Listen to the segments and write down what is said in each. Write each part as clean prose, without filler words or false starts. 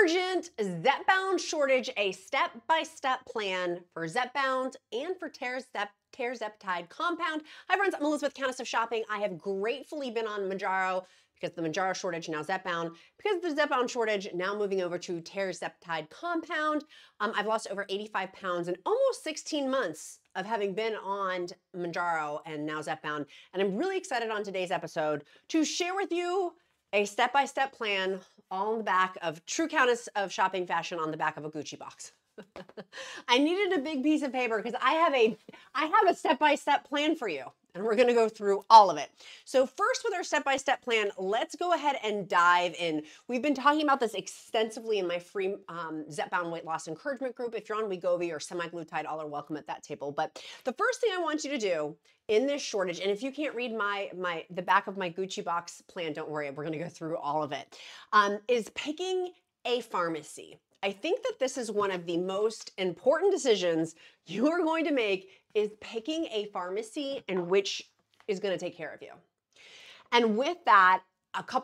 Urgent Zepbound shortage, a step-by-step plan for Zepbound and for Tirzepatide compound. Hi friends, I'm Elizabeth, Countess of Shopping. I have gratefully been on Mounjaro because the Mounjaro shortage, now Zepbound. Because of the Zepbound shortage, now moving over to Tirzepatide compound. I've lost over 85 pounds in almost 16 months of having been on Mounjaro and now Zepbound. And I'm really excited on today's episode to share with you a step-by-step plan all on the back of true Countess of Shopping fashion on the back of a Gucci box. I needed a big piece of paper because I have a step-by-step plan for you, and we're going to go through all of it. So first, with our step-by-step plan, let's go ahead and dive in. We've been talking about this extensively in my free Zepbound weight loss encouragement group. If you're on WEGOVY or semaglutide, all are welcome at that table. But the first thing I want you to do in this shortage, and if you can't read the back of my Gucci box plan, don't worry, we're going to go through all of it, is picking a pharmacy. I think that this is one of the most important decisions you are going to make, is picking a pharmacy and which is going to take care of you. And with that,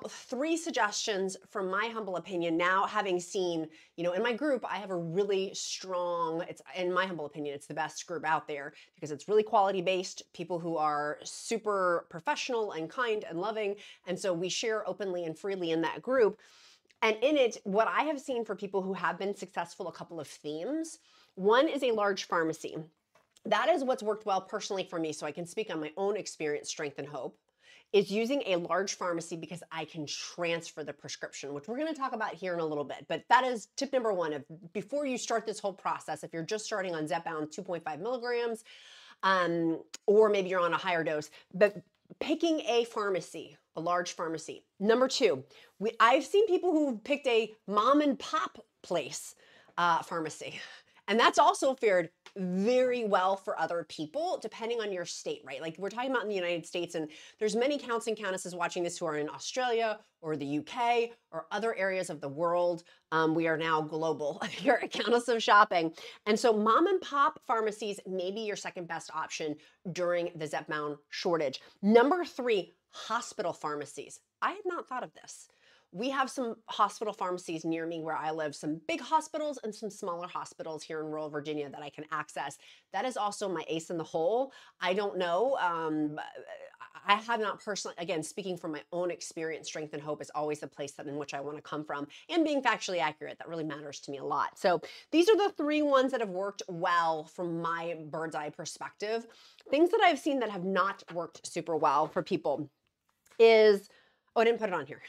three suggestions from my humble opinion. Now, having seen, in my group, I have a really strong, in my humble opinion, it's the best group out there because it's really quality based, people who are super professional and kind and loving. And so we share openly and freely in that group. And in it, what I have seen for people who have been successful, a couple of themes. One is a large pharmacy. That is what's worked well personally for me, so I can speak on my own experience, strength, and hope, is using a large pharmacy because I can transfer the prescription, which we're going to talk about here in a little bit. But that is tip number one. Before you start this whole process, if you're just starting on Zepbound 2.5 milligrams, or maybe you're on a higher dose, but picking a pharmacy, a large pharmacy. Number two, I've seen people who picked a mom and pop place pharmacy. And that's also fared very well for other people, depending on your state, right? Like we're talking about in the United States, and there's many counts and countesses watching this who are in Australia or the UK or other areas of the world. We are now global here at Countess of Shopping. And so mom and pop pharmacies may be your second best option during the Zepbound shortage. Number three, hospital pharmacies. I had not thought of this. We have some hospital pharmacies near me where I live, some big hospitals and some smaller hospitals here in rural Virginia that I can access. That is also my ace in the hole. I don't know. I have not personally, again, speaking from my own experience, strength and hope is always the place in which I want to come from. And being factually accurate, that really matters to me a lot. So these are the three ones that have worked well from my bird's eye perspective. Things that I've seen that have not worked super well for people is, oh, I didn't put it on here.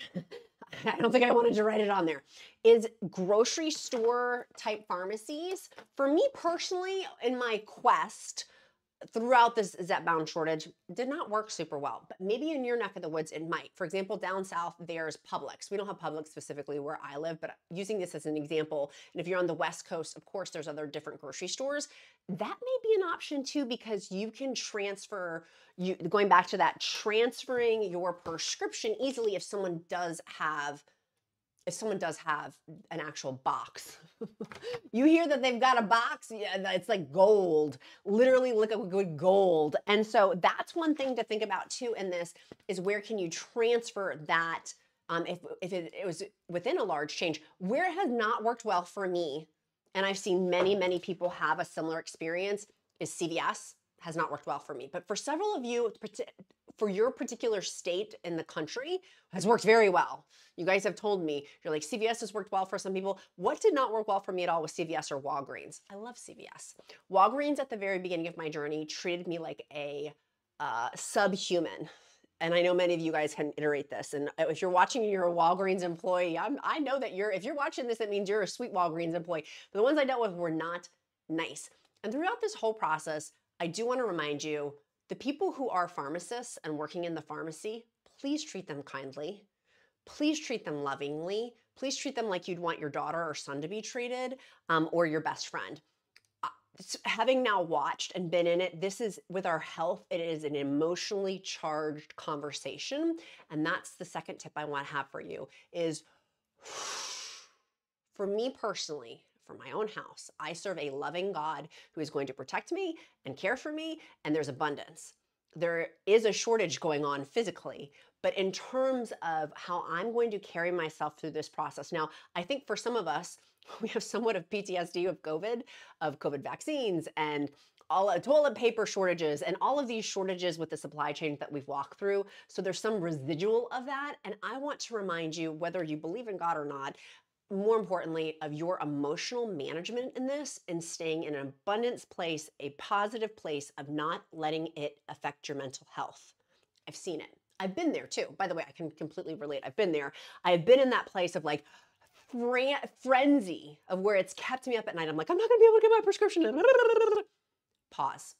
I don't think I wanted to write it on there, is grocery store type pharmacies. For me personally, in my quest throughout this Zepbound shortage, did not work super well, but maybe in your neck of the woods it might. For example, down south, there's Publix. We don't have Publix specifically where I live, but using this as an example, and if you're on the West Coast, of course, there's other different grocery stores. That may be an option too, because you can transfer, going back to that, transferring your prescription easily if someone does have an actual box. You hear that they've got a box, yeah, it's like gold, literally liquid gold. And so that's one thing to think about too in this, is where can you transfer that if it was within a large change. Where it has not worked well for me, and I've seen many, many people have a similar experience, is CVS. Has not worked well for me. But for several of you, for your particular state in the country, has worked very well. You guys have told me, you're like, CVS has worked well for some people. What did not work well for me at all was CVS or Walgreens. I love CVS. Walgreens at the very beginning of my journey treated me like a subhuman. And I know many of you guys can iterate this. And if you're watching and you're a Walgreens employee, I know that if you're watching this, it means you're a sweet Walgreens employee. But the ones I dealt with were not nice. And throughout this whole process, I do want to remind you, the people who are pharmacists and working in the pharmacy, please treat them kindly. Please treat them lovingly. Please treat them like you'd want your daughter or son to be treated, or your best friend. Having now watched and been in it, this is, with our health, it is an emotionally charged conversation. And that's the second tip I want to have for you is, for me personally, for my own house, I serve a loving God who is going to protect me and care for me, and there's abundance. there is a shortage going on physically, but in terms of how I'm going to carry myself through this process. Now, I think for some of us, we have somewhat of PTSD of COVID vaccines, and all toilet paper shortages, and all of these shortages with the supply chain that we've walked through. So there's some residual of that. And I want to remind you, whether you believe in God or not, more importantly, of your emotional management in this and staying in an abundance place, a positive place of not letting it affect your mental health. I've seen it. I've been there too. By the way, I can completely relate. I've been there. I've been in that place of like frenzy of where it's kept me up at night. I'm like, I'm not going to be able to get my prescription. Pause.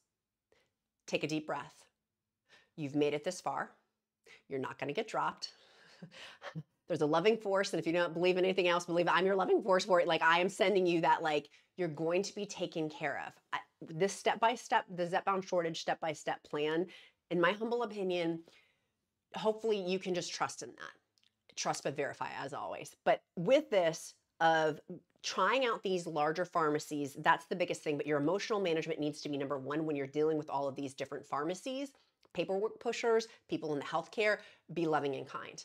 Take a deep breath. You've made it this far. You're not going to get dropped. There's a loving force, and if you don't believe in anything else, believe I'm your loving force for it. Like, I am sending you that, like, you're going to be taken care of. This step-by-step, the Zepbound shortage step-by-step plan, in my humble opinion, hopefully you can just trust in that. Trust but verify, as always. But with this of trying out these larger pharmacies, that's the biggest thing. But your emotional management needs to be number one when you're dealing with all of these different pharmacies, paperwork pushers, people in the healthcare. Be loving and kind.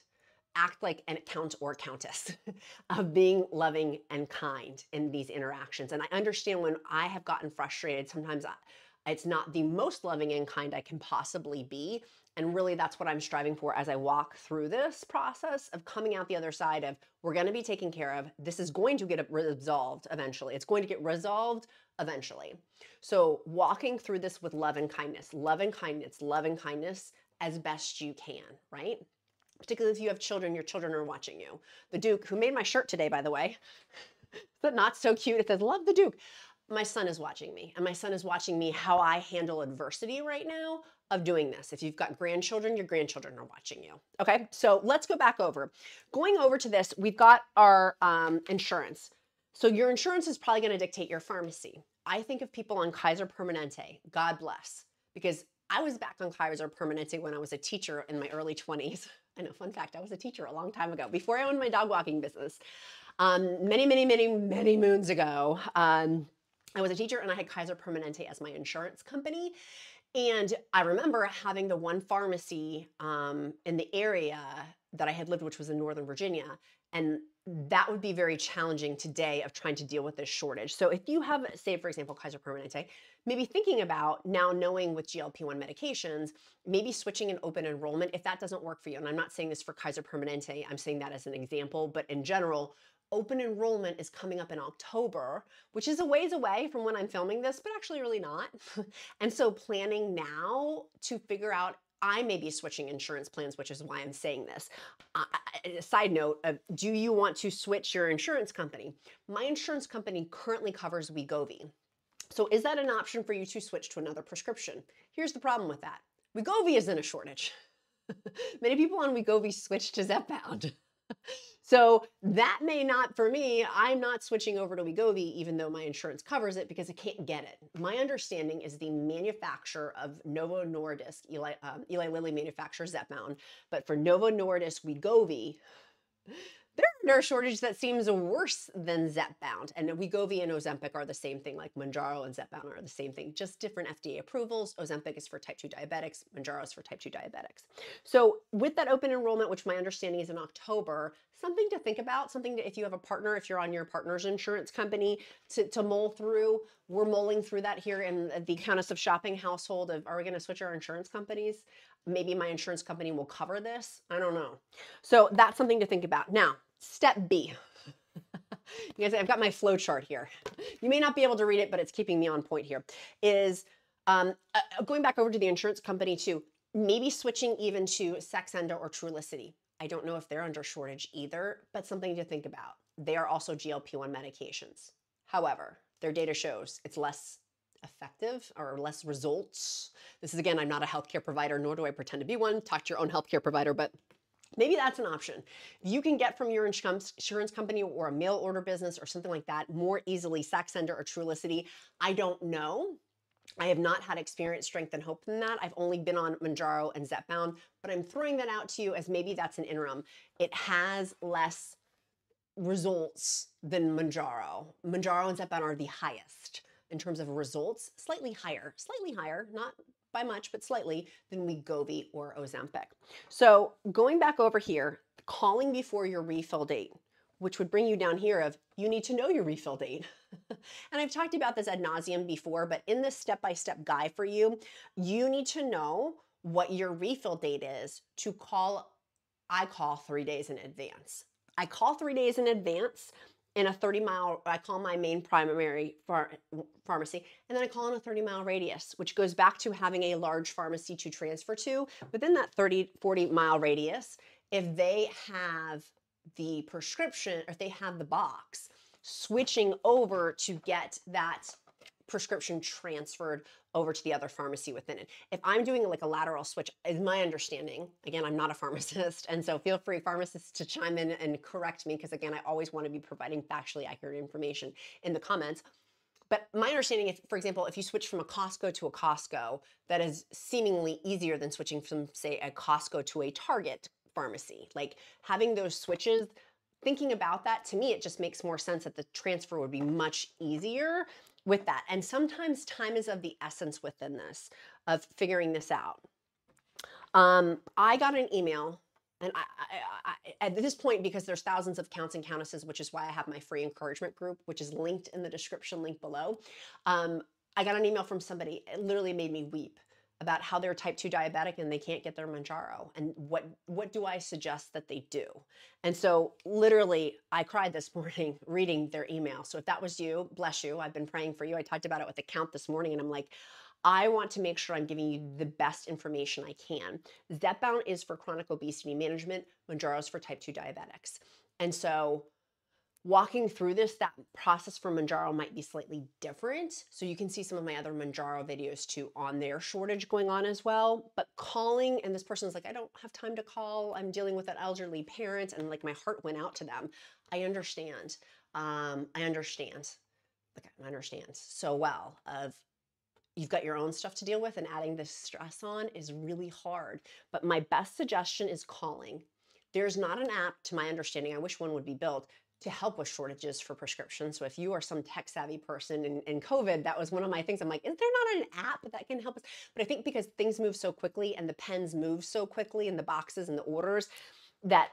Act like an count or countess of being loving and kind in these interactions. And I understand when I have gotten frustrated, sometimes it's not the most loving and kind I can possibly be. And really that's what I'm striving for as I walk through this process of coming out the other side of, we're going to be taken care of. This is going to get resolved eventually. It's going to get resolved eventually. So walking through this with love and kindness, love and kindness, love and kindness as best you can, right? Particularly if you have children, your children are watching you. The Duke, who made my shirt today, by the way, but not so cute. It says, love the Duke. My son is watching me, and my son is watching me how I handle adversity right now of doing this. If you've got grandchildren, your grandchildren are watching you. Okay, so let's go back over. Going over to this, we've got our insurance. So your insurance is probably going to dictate your pharmacy. I think of people on Kaiser Permanente, God bless, because I was back on Kaiser Permanente when I was a teacher in my early 20s. I know, fun fact, I was a teacher a long time ago, before I owned my dog walking business. Many moons ago, I was a teacher and I had Kaiser Permanente as my insurance company. And I remember having the one pharmacy in the area that I had lived, which was in Northern Virginia. And that would be very challenging today of trying to deal with this shortage. So if you have, say, for example, Kaiser Permanente, maybe thinking about now knowing with GLP-1 medications, maybe switching an open enrollment if that doesn't work for you. And I'm not saying this for Kaiser Permanente, I'm saying that as an example, but in general, open enrollment is coming up in October, which is a ways away from when I'm filming this, but actually really not. And so planning now to figure out, I may be switching insurance plans, which is why I'm saying this. Side note, do you want to switch your insurance company? My insurance company currently covers WEGOVY. So is that an option for you to switch to another prescription? Here's the problem with that. WEGOVY is in a shortage. Many people on WEGOVY switch to Zepbound. So that may not, for me, I'm not switching over to WEGOVY even though my insurance covers it because I can't get it. My understanding is the manufacturer of Novo Nordisk, Eli Lilly manufactures Zepbound, but for Novo Nordisk WEGOVY, they're under a shortage that seems worse than Zepbound. And WEGOVY and Ozempic are the same thing, like Mounjaro and Zepbound are the same thing, just different FDA approvals. Ozempic is for type 2 diabetics, Mounjaro is for type 2 diabetics. So with that open enrollment, which my understanding is in October, something to think about, something to, if you have a partner, if you're on your partner's insurance company, to mull through. We're mulling through that here in the Countess of Shopping household of, are we going to switch our insurance companies? Maybe my insurance company will cover this. I don't know. So that's something to think about. Now, step B. You guys, I've got my flowchart here. You may not be able to read it, but it's keeping me on point here. Is going back over to the insurance company too, maybe switching even to Saxenda or Trulicity. I don't know if they're under shortage either, but something to think about. They are also GLP-1 medications. However, their data shows it's less effective or less results. This is, again, I'm not a healthcare provider, nor do I pretend to be one. Talk to your own healthcare provider, but maybe that's an option. You can get from your insurance company or a mail order business or something like that more easily Saxenda or Trulicity. I don't know. I have not had experience, strength, and hope in that. I've only been on Mounjaro and Zepbound, but I'm throwing that out to you as maybe that's an interim. It has less results than Mounjaro. Mounjaro and Zepbound are the highest in terms of results, slightly higher, not by much, but slightly, than WEGOVY or Ozempic. So going back over here, calling before your refill date, which would bring you down here of you need to know your refill date. And I've talked about this ad nauseum before, but in this step-by-step guide for you, you need to know what your refill date is to call. I call 3 days in advance. I call 3 days in advance in a 30-mile, I call my main primary pharmacy, and then I call in a 30-mile radius, which goes back to having a large pharmacy to transfer to. Within that 30, 40-mile radius, if they have the prescription, or if they have the box, switching over to get that prescription transferred over to the other pharmacy within it. If I'm doing like a lateral switch, is my understanding, again, I'm not a pharmacist, and so feel free, pharmacists, to chime in and correct me, because again, I always want to be providing factually accurate information in the comments. But my understanding, if, for example, if you switch from a Costco to a Costco, that is seemingly easier than switching from, say, a Costco to a Target pharmacy. Like having those switches, thinking about that, to me, it just makes more sense that the transfer would be much easier with that. And sometimes time is of the essence within this, of figuring this out. I got an email, and at this point, because there's thousands of counts and countesses, which is why I have my free encouragement group, which is linked in the description link below. I got an email from somebody, it literally made me weep, about how they're type 2 diabetic and they can't get their Mounjaro, and what do I suggest that they do? And so literally I cried this morning reading their email. So if that was you, bless you, I've been praying for you. I talked about it with the count this morning, and I'm like, I want to make sure I'm giving you the best information I can. Zepbound is for chronic obesity management, Mounjaro is for type 2 diabetics. And so walking through this, that process for Mounjaro might be slightly different. So you can see some of my other Mounjaro videos too on their shortage going on as well. But calling, and this person's like, I don't have time to call. I'm dealing with an elderly parent, and like my heart went out to them. I understand. I understand. Like, I understand so well of you've got your own stuff to deal with, and adding this stress on is really hard. But my best suggestion is calling. There's not an app, to my understanding, I wish one would be built, to help with shortages for prescriptions. So if you are some tech savvy person in COVID, that was one of my things. I'm like, is there not an app that can help us? But I think because things move so quickly and the pens move so quickly and the boxes and the orders, that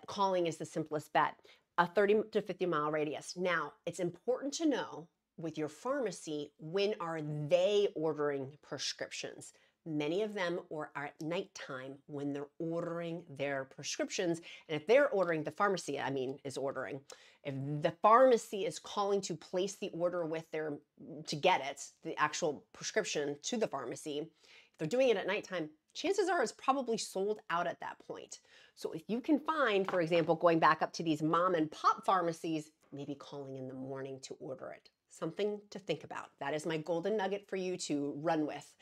calling is the simplest bet. A 30 to 50 mile radius. Now, it's important to know with your pharmacy, when are they ordering prescriptions? Many of them are at nighttime when they're ordering their prescriptions. And if they're ordering, the pharmacy, is ordering. If the pharmacy is calling to place the order with to get it, the actual prescription to the pharmacy, if they're doing it at nighttime, chances are it's probably sold out at that point. So if you can find, for example, going back up to these mom and pop pharmacies, maybe calling in the morning to order it. Something to think about. That is my golden nugget for you to run with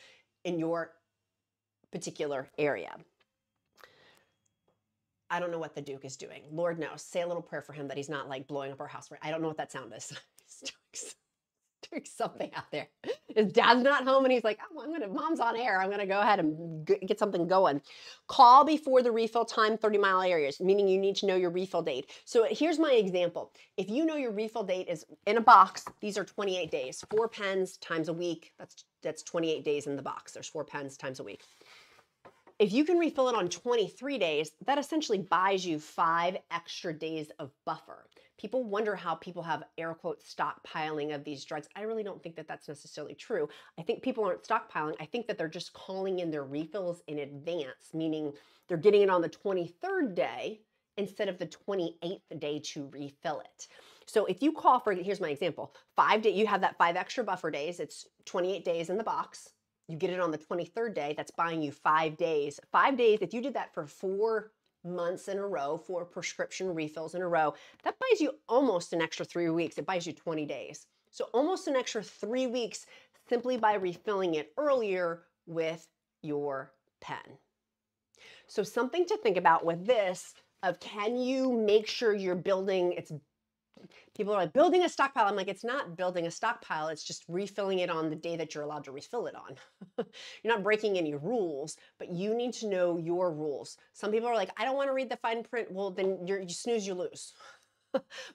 in your particular area. I don't know what the Duke is doing. Lord knows. Say a little prayer for him that he's not like blowing up our house. I don't know what that sound is. He's doing something out there. His dad's not home, and he's like, oh, mom's on air. I'm gonna go ahead and get something going. Call before the refill time, 30-mile areas, meaning you need to know your refill date. So here's my example. If you know your refill date is in a box, these are 28 days, 4 pens times a week. That's 28 days in the box. There's 4 pens times a week. If you can refill it on 23 days, that essentially buys you 5 extra days of buffer. People wonder how people have air quote stockpiling of these drugs. I really don't think that that's necessarily true. I think people aren't stockpiling. I think that they're just calling in their refills in advance, meaning they're getting it on the 23rd day instead of the 28th day to refill it. So if you call for, here's my example, 5 days, you have that 5 extra buffer days. It's 28 days in the box. You get it on the 23rd day, that's buying you 5 days. 5 days, if you did that for 4 months in a row, 4 prescription refills in a row, that buys you almost an extra 3 weeks. It buys you 20 days. So almost an extra 3 weeks simply by refilling it earlier with your pen. So something to think about with this of, can you make sure you're building, people are like, building a stockpile. I'm like, it's not building a stockpile. It's just refilling it on the day that you're allowed to refill it on. You're not breaking any rules, but you need to know your rules. Some people are like, I don't want to read the fine print. Well, then you snooze, you lose.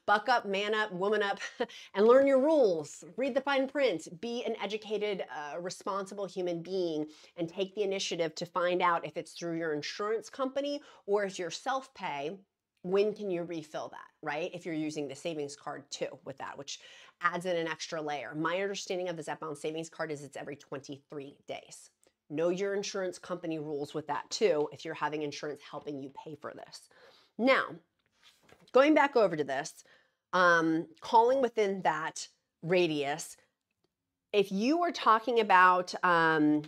Buck up, man up, woman up, and learn your rules. Read the fine print. Be an educated, responsible human being and take the initiative to find out if it's through your insurance company or if you're self-pay, when can you refill that, right? If you're using the savings card too with that, which adds in an extra layer. My understanding of the Zepbound savings card is it's every 23 days. Know your insurance company rules with that too if you're having insurance helping you pay for this. Now, going back over to this, calling within that radius, if you were talking about on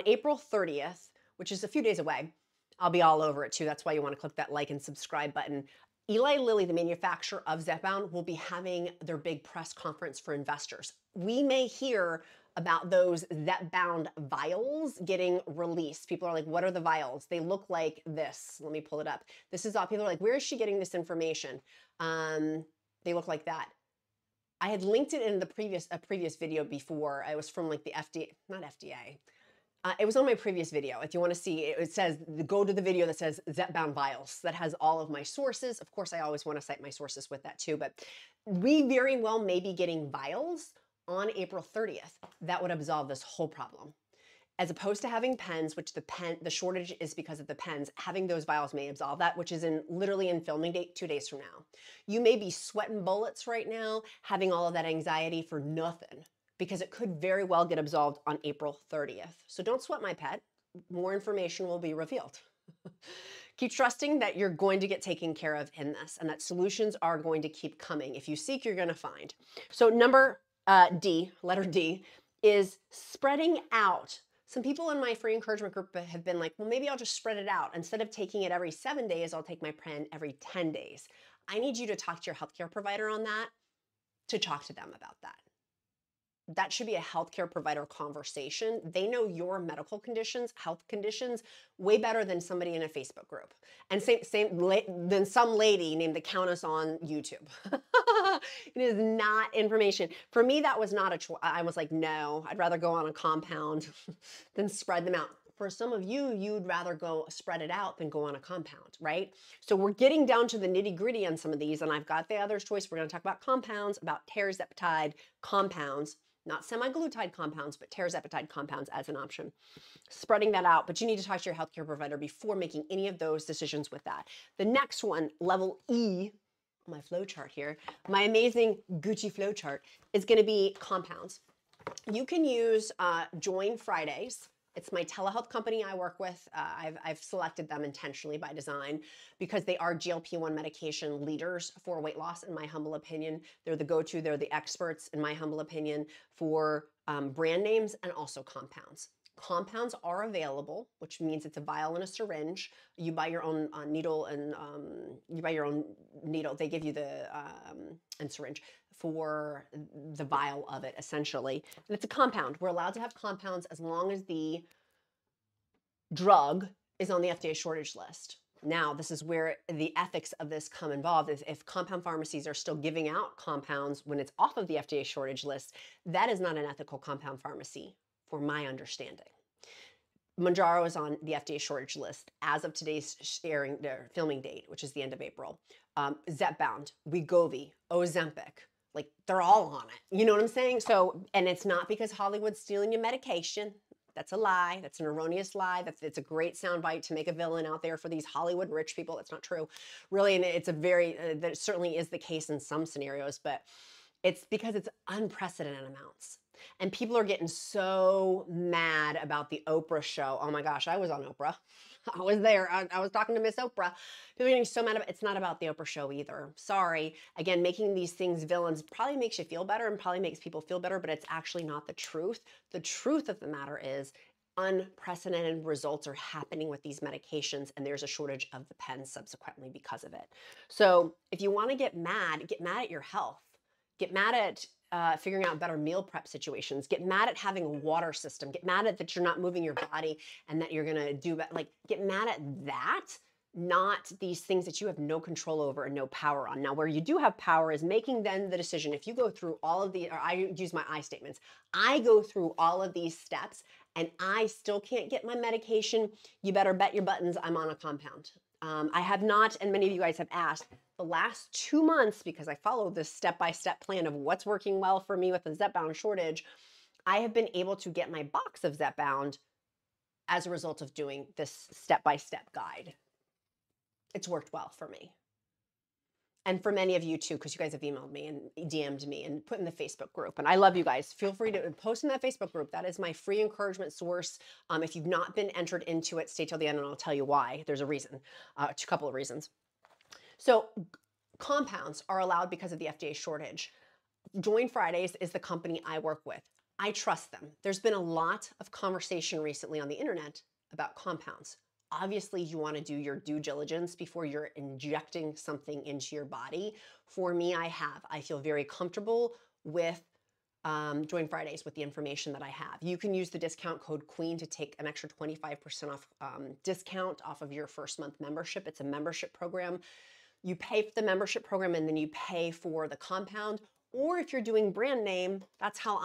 April 30th, which is a few days away, I'll be all over it too. That's why you want to click that like and subscribe button. Eli Lilly, the manufacturer of Zepbound, will be having their big press conference for investors. We may hear about those Zepbound vials getting released. People are like, what are the vials? They look like this. Let me pull it up. This is all, people are like, where is she getting this information? They look like that. I had linked it in the previous video before. It was from like the FDA, not FDA. It was on my previous video. If you want to see, it says, go to the video that says Zepbound vials. That has all of my sources. Of course, I always want to cite my sources with that too, but we very well may be getting vials on April 30th. That would absolve this whole problem. As opposed to having pens, which the shortage is because of the pens, having those vials may absolve that, which is literally in filming date 2 days from now. You may be sweating bullets right now, having all of that anxiety for nothing, because it could very well get absolved on April 30th. So don't sweat, my pet. More information will be revealed. Keep trusting that you're going to get taken care of in this and that solutions are going to keep coming. If you seek, you're going to find. So number D, letter D, is spreading out. Some people in my free encouragement group have been like, well, maybe I'll just spread it out. Instead of taking it every 7 days, I'll take my pen every 10 days. I need you to talk to your healthcare provider on that, to talk to them about that. That should be a healthcare provider conversation. They know your medical conditions, health conditions, way better than somebody in a Facebook group. And than some lady named the Countess on YouTube. It is not information. For me, that was not a choice. I was like, no, I'd rather go on a compound than spread them out. For some of you, you'd rather go spread it out than go on a compound, right? So we're getting down to the nitty gritty on some of these, and I've got the other choice. We're going to talk about compounds, about tirzepatide compounds, not semaglutide compounds, but tirzepatide compounds as an option. Spreading that out, but you need to talk to your healthcare provider before making any of those decisions with that. The next one, level E, my flow chart here, my amazing Gucci flow chart, is going to be compounds. You can use Join Fridays. It's my telehealth company I work with. I've selected them intentionally by design because they are GLP-1 medication leaders for weight loss, in my humble opinion. They're the go-to, they're the experts, in my humble opinion, for brand names and also compounds. Compounds are available, which means it's a vial and a syringe. You buy your own needle and They give you the and syringe for the vial of it, essentially. And it's a compound. We're allowed to have compounds as long as the drug is on the FDA shortage list. Now, this is where the ethics of this come involved. If compound pharmacies are still giving out compounds when it's off of the FDA shortage list, that is not an ethical compound pharmacy, for my understanding. Mounjaro is on the FDA shortage list as of today's filming date, which is the end of April. Zepbound, WEGOVY, Ozempic, like they're all on it. You know what I'm saying? So, and it's not because Hollywood's stealing your medication. That's a lie. That's an erroneous lie. It's a great soundbite to make a villain out there for these Hollywood rich people. That's not true, really. And it's a very, that certainly is the case in some scenarios, but it's because it's unprecedented amounts. And people are getting so mad about the Oprah show. Oh my gosh, I was on Oprah. I was there. I was talking to Miss Oprah. People are getting so mad about it. It's not about the Oprah show either. Sorry. Again, making these things villains probably makes you feel better and probably makes people feel better, but it's actually not the truth. The truth of the matter is unprecedented results are happening with these medications, and there's a shortage of the pens subsequently because of it. So if you want to get mad at your health. Get mad at figuring out better meal prep situations. Get mad at having a water system. Get mad at that you're not moving your body and that you're gonna do, like, get mad at that, not these things that you have no control over and no power on. Now, where you do have power is making then the decision. If you go through all of the, or I use my I statements, I go through all of these steps and I still can't get my medication, you better bet your buttons I'm on a compound. I have not, and many of you guys have asked, the last 2 months, because I follow this step-by-step plan of what's working well for me with the Zepbound shortage, I have been able to get my box of Zepbound as a result of doing this step-by-step guide. It's worked well for me. And for many of you too, because you guys have emailed me and DM'd me and put in the Facebook group. And I love you guys. Feel free to post in that Facebook group. That is my free encouragement source. If you've not been entered into it, stay till the end and I'll tell you why. There's a reason, a couple of reasons. So compounds are allowed because of the FDA shortage. Join Fridays is the company I work with. I trust them. There's been a lot of conversation recently on the internet about compounds. Obviously, you want to do your due diligence before you're injecting something into your body. For me, I feel very comfortable with Join Fridays with the information that I have. You can use the discount code QUEEN to take an extra 25% off discount off of your first month membership. It's a membership program. You pay for the membership program and then you pay for the compound. Or if you're doing brand name, that's how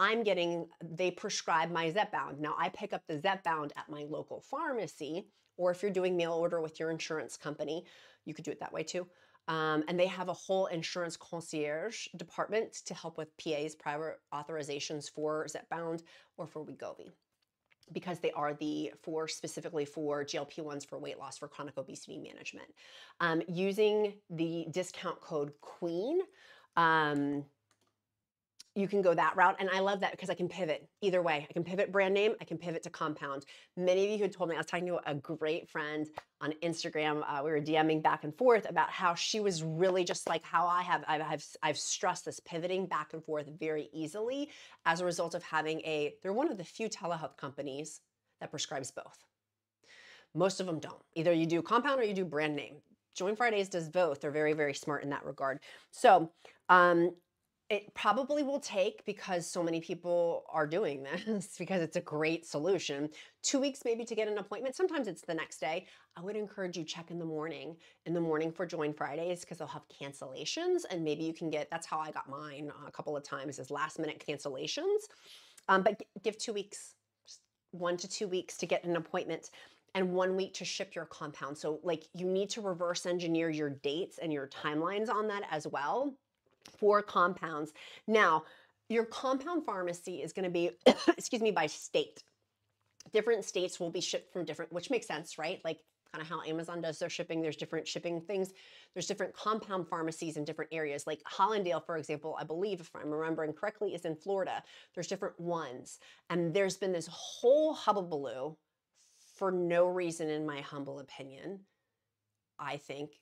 they prescribe my Zepbound. Now I pick up the Zepbound at my local pharmacy, or if you're doing mail order with your insurance company, you could do it that way too. And they have a whole insurance concierge department to help with PAs, private authorizations for Zepbound or for WEGOVY, because they are specifically for GLP-1s for weight loss, for chronic obesity management. Using the discount code QUEEN, you can go that route. And I love that because I can pivot either way. I can pivot brand name, I can pivot to compound. Many of you had told me, I was talking to a great friend on Instagram. We were DMing back and forth about how she was really just like how I've stressed this pivoting back and forth very easily as a result of having they're one of the few telehealth companies that prescribes both. Most of them don't. Either you do compound or you do brand name. Join Fridays does both. They're very, very smart in that regard. So, it probably will take, because so many people are doing this, because it's a great solution, 2 weeks maybe to get an appointment. Sometimes it's the next day. I would encourage you check in the morning for Join Fridays, because they'll have cancellations and maybe you can that's how I got mine a couple of times, is last minute cancellations. But give 2 weeks, just 1 to 2 weeks to get an appointment, and 1 week to ship your compound. So like you need to reverse engineer your dates and your timelines on that as well for compounds. Now, your compound pharmacy is going to be, excuse me, by state. Different states will be shipped from different, which makes sense, right? Like kind of how Amazon does their shipping. There's different shipping things. There's different compound pharmacies in different areas. Like Hollandale, for example, I believe, if I'm remembering correctly, is in Florida. There's different ones. And there's been this whole hubbubaloo for no reason, in my humble opinion, I think.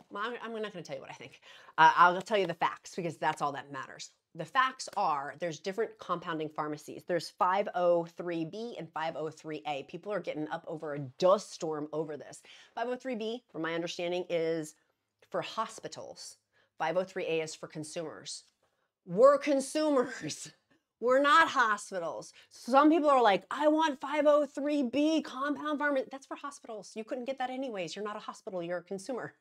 Well, I'm not going to tell you what I think. I'll tell you the facts, because that's all that matters. The facts are there's different compounding pharmacies. There's 503B and 503A. People are getting up over a dust storm over this. 503B, from my understanding, is for hospitals. 503A is for consumers. We're consumers. We're not hospitals. Some people are like, I want 503B compound pharmacy. That's for hospitals. You couldn't get that anyways. You're not a hospital. You're a consumer.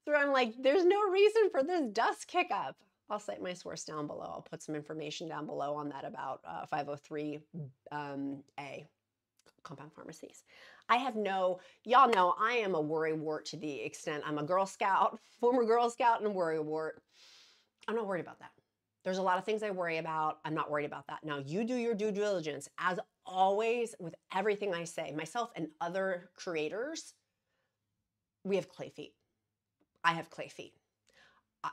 So I'm like, there's no reason for this dust kick up. I'll cite my source down below. I'll put some information down below on that about 503A compound pharmacies. Y'all know I am a worrywart to the extent I'm a Girl Scout, former Girl Scout, and worrywart. I'm not worried about that. There's a lot of things I worry about. I'm not worried about that. Now, you do your due diligence. As always, with everything I say, myself and other creators, we have clay feet. I have clay feet.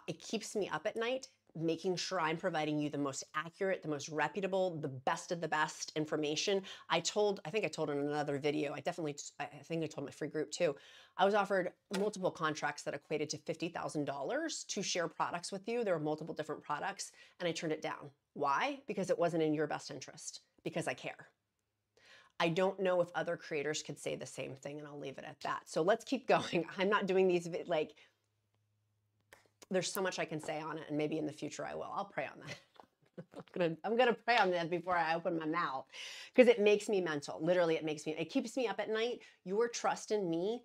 It keeps me up at night, making sure I'm providing you the most accurate, the most reputable, the best of the best information. I think I told in another video, I think I told my free group too. I was offered multiple contracts that equated to $50,000 to share products with you. There were multiple different products, and I turned it down. Why? Because it wasn't in your best interest, because I care. I don't know if other creators could say the same thing, and I'll leave it at that. So let's keep going. I'm not doing these, there's so much I can say on it, and maybe in the future I will. I'll pray on that. I'm gonna pray on that before I open my mouth, because it makes me mental. Literally, it keeps me up at night. Your trust in me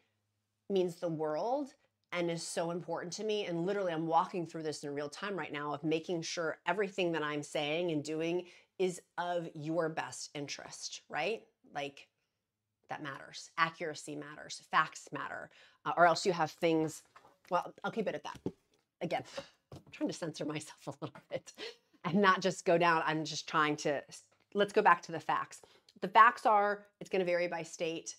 means the world and is so important to me. And literally, I'm walking through this in real time right now of making sure everything that I'm saying and doing is of your best interest, right? Like, that matters. Accuracy matters. Facts matter. Or else you have things Well, I'll keep it at that. Again, I'm trying to censor myself a little bit and not just go down. I'm just trying to, let's go back to the facts. The facts are, it's going to vary by state.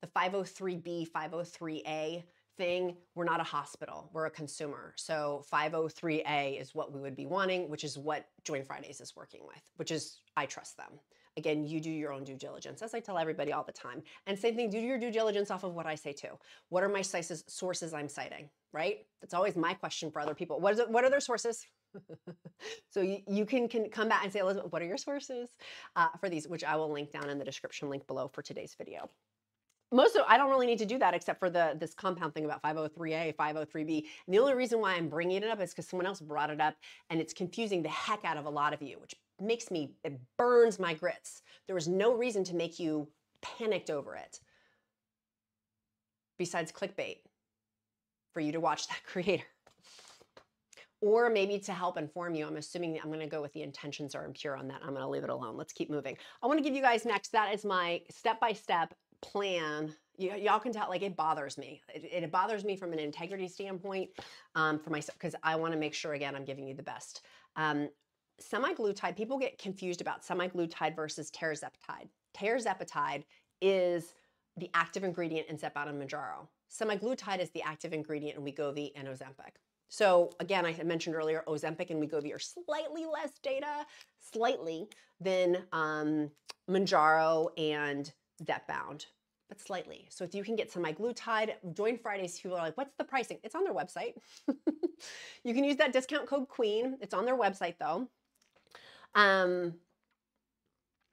The 503B, 503A thing, we're not a hospital, we're a consumer. So 503A is what we would be wanting, which is what Join Fridays is working with, which is, I trust them. Again, you do your own due diligence, as I tell everybody all the time. And same thing, do your due diligence off of what I say too. What are my sources I'm citing, right? That's always my question for other people. What are their sources? So you can come back and say, Elizabeth, what are your sources for these, which I will link down in the description link below for today's video. I don't really need to do that except for this compound thing about 503A, 503B. And the only reason why I'm bringing it up is because someone else brought it up and it's confusing the heck out of a lot of you, which it burns my grits. There was no reason to make you panicked over it besides clickbait for you to watch that creator. Or maybe to help inform you. I'm assuming I'm going to go with the intentions are impure on that. I'm going to leave it alone. Let's keep moving. I want to give you guys next, that is my step-by-step plan. Y'all can tell, like, it bothers me. It bothers me from an integrity standpoint for myself, because I want to make sure, again, I'm giving you the best. Semaglutide, people get confused about semaglutide versus tirzepatide. Tirzepatide is the active ingredient in Zepbound and Mounjaro. Semaglutide is the active ingredient in WEGOVY and Ozempic. So again, I had mentioned earlier, Ozempic and WEGOVY are slightly less data, than Mounjaro and Zepbound, but slightly. So if you can get semaglutide, Join Fridays, people are like, what's the pricing? It's on their website. You can use that discount code QUEEN. It's on their website though.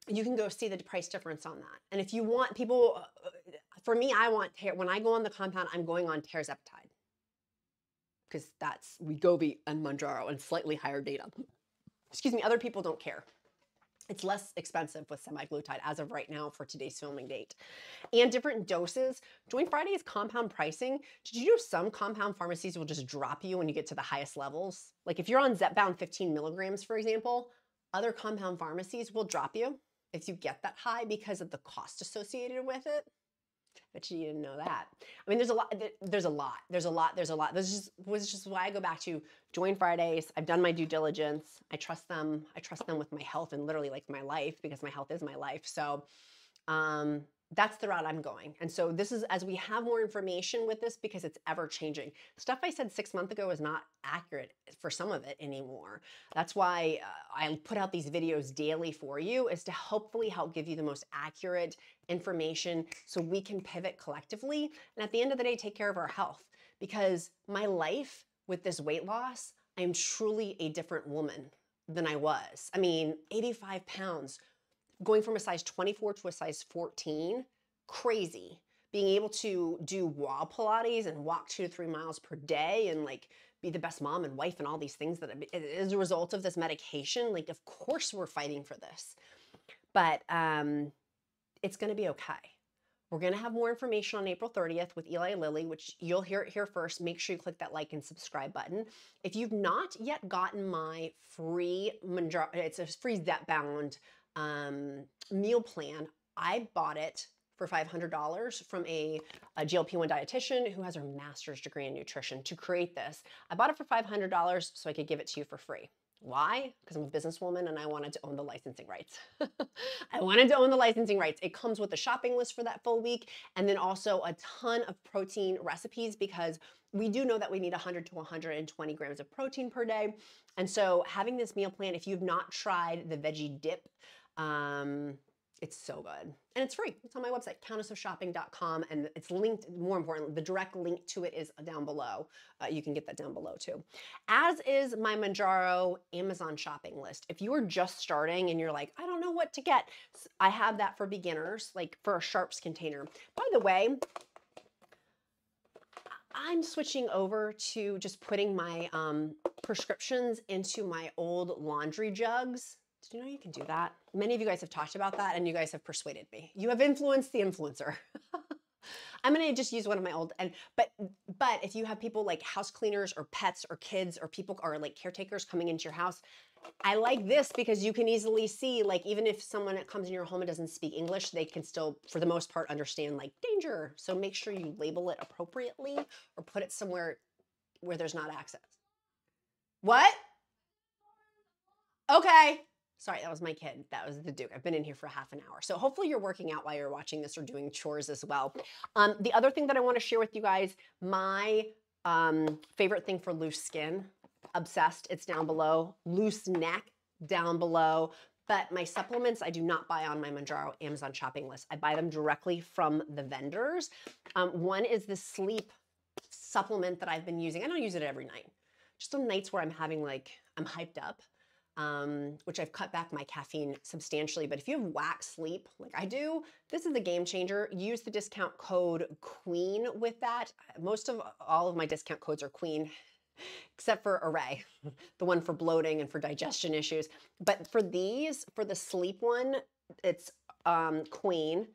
You can go see the price difference on that. And if you want people, for me, when I go on the compound, I'm going on tirzepatide because that's WEGOVY and Mounjaro and slightly higher data. Excuse me, other people don't care. It's less expensive with semaglutide as of right now for today's filming date. And different doses. Join Friday's compound pricing. Did you know some compound pharmacies will just drop you when you get to the highest levels? Like if you're on Zepbound 15 milligrams, for example, other compound pharmacies will drop you if you get that high because of the cost associated with it. Bet you didn't know that. I mean, there's a lot. This was just why I go back to Join Fridays. I've done my due diligence. I trust them. I trust them with my health and literally like my life, because my health is my life. So that's the route I'm going. And so this is, as we have more information with this, because it's ever changing. Stuff I said 6 months ago is not accurate for some of it anymore. That's why I put out these videos daily for you, is to hopefully help give you the most accurate information so we can pivot collectively. And at the end of the day, take care of our health, because my life with this weight loss, I am truly a different woman than I was. I mean, 85 pounds, going from a size 24 to a size 14, crazy. Being able to do wall Pilates and walk 2 to 3 miles per day and like be the best mom and wife and all these things that as a result of this medication, like of course we're fighting for this, but it's gonna be okay. We're gonna have more information on April 30th with Eli Lilly, which you'll hear it here first. Make sure you click that like and subscribe button. If you've not yet gotten my free Mounjaro, it's a free Zepbound meal plan. I bought it for $500 from a GLP-1 dietitian who has her master's degree in nutrition to create this. I bought it for $500 so I could give it to you for free. Why? Because I'm a businesswoman and I wanted to own the licensing rights. I wanted to own the licensing rights. It comes with a shopping list for that full week, and then also a ton of protein recipes, because we do know that we need 100 to 120 grams of protein per day. And so having this meal plan, if you've not tried the veggie dip, it's so good. And it's free. It's on my website, countessofshopping.com, and it's linked, more importantly, the direct link to it is down below. You can get that down below too. As is my Mounjaro Amazon shopping list. If you are just starting and you're like, I don't know what to get, I have that for beginners, like for a Sharps container. By the way, I'm switching over to just putting my prescriptions into my old laundry jugs. Did you know you can do that? Many of you guys have talked about that and you guys have persuaded me. You have influenced the influencer. I'm gonna just use one of my old, but if you have people like house cleaners or pets or kids or people or like caretakers coming into your house, I like this because you can easily see, like, even if someone comes in your home and doesn't speak English, they can still, for the most part, understand like danger. So make sure you label it appropriately or put it somewhere where there's not access. What? Okay. Sorry, that was my kid. That was the Duke. I've been in here for half an hour. So hopefully you're working out while you're watching this or doing chores as well. The other thing that I want to share with you guys, my favorite thing for loose skin, obsessed, it's down below. Loose neck, down below. But my supplements, I do not buy on my Mounjaro Amazon shopping list. I buy them directly from the vendors. One is the sleep supplement that I've been using. I don't use it every night. Just on nights where I'm having like, I'm hyped up. Which I've cut back my caffeine substantially. But if you have whack sleep, like I do, this is a game changer. Use the discount code QUEEN with that. All of my discount codes are QUEEN, except for ARRAE, the one for bloating and for digestion issues. But for these, for the sleep one, it's QUEEN.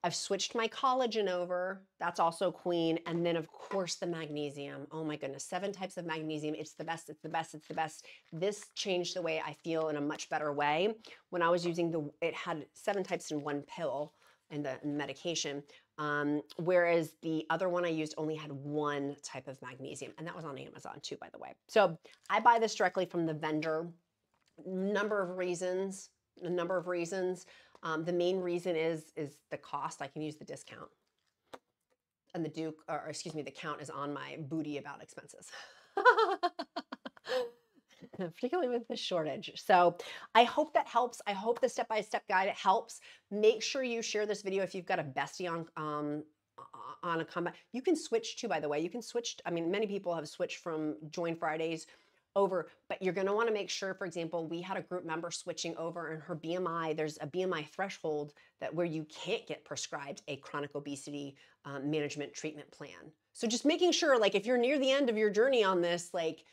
I've switched my collagen over. That's also QUEEN. And then of course the magnesium. Oh my goodness, 7 types of magnesium. It's the best, it's the best, it's the best. This changed the way I feel in a much better way. When I was using it had 7 types in one pill in the medication. Whereas the other one I used only had 1 type of magnesium. And that was on Amazon too, by the way. So I buy this directly from the vendor. Number of reasons. The main reason is the cost. I can use the discount. And the count is on my booty about expenses. Particularly with the shortage. So I hope that helps. I hope the step-by-step guide helps. Make sure you share this video if you've got a bestie on a combat. You can switch too, by the way. You can switch. I mean, many people have switched from Join Fridays over, but you're going to want to make sure, for example, we had a group member switching over and her BMI, there's a BMI threshold where you can't get prescribed a chronic obesity management treatment plan. So just making sure, like if you're near the end of your journey on this, like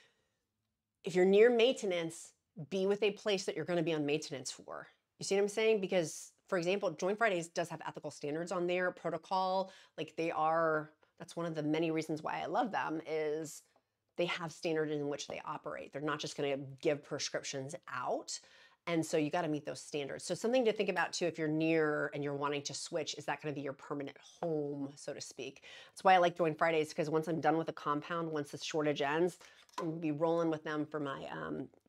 if you're near maintenance, be with a place that you're going to be on maintenance for. You see what I'm saying? Because for example, Join Fridays does have ethical standards on their protocol. Like that's one of the many reasons why I love them is they have standards in which they operate. They're not just going to give prescriptions out. And so you got to meet those standards. So something to think about too, if you're near and you're wanting to switch, is that going to be your permanent home, so to speak? That's why I like Join Fridays, because once I'm done with the compound, once the shortage ends, I'm going to be rolling with them for my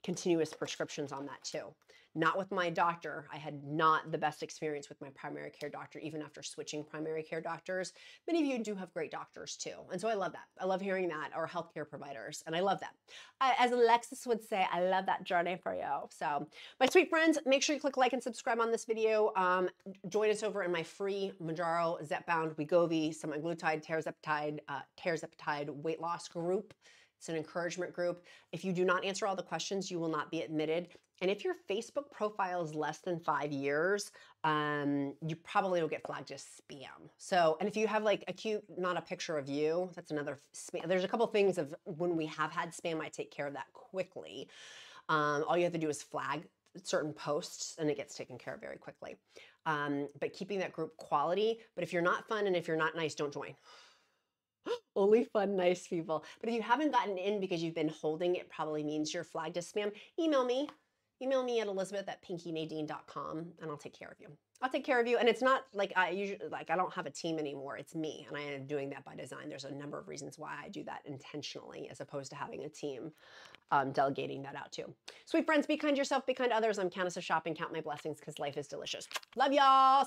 continuous prescriptions on that too. Not with my doctor. I had not the best experience with my primary care doctor, even after switching primary care doctors. Many of you do have great doctors too. And so I love that. I love hearing that, or healthcare providers. And I love that. As Alexis would say, I love that journey for you. So my sweet friends, make sure you click like and subscribe on this video. Join us over in my free Mounjaro, Zepbound, WEGOVY, semaglutide, Tirzepatide weight loss group. It's an encouragement group. If you do not answer all the questions, you will not be admitted. And if your Facebook profile is less than 5 years, you probably will get flagged as spam. So, and if you have like not a picture of you, that's another spam. There's a couple things of when we have had spam, I take care of that quickly. All you have to do is flag certain posts and it gets taken care of very quickly. But keeping that group quality. But if you're not fun and if you're not nice, don't join. Only fun, nice people. But if you haven't gotten in because you've been holding, it probably means you're flagged as spam. Email me. Email me at elizabeth@pinkynadine.com and I'll take care of you. I'll take care of you. And it's not like I don't have a team anymore. It's me. And I am doing that by design. There's a number of reasons why I do that intentionally as opposed to having a team delegating that out to. Sweet friends, be kind to yourself, be kind to others. I'm Countess of Shopping. Count my blessings because life is delicious. Love y'all.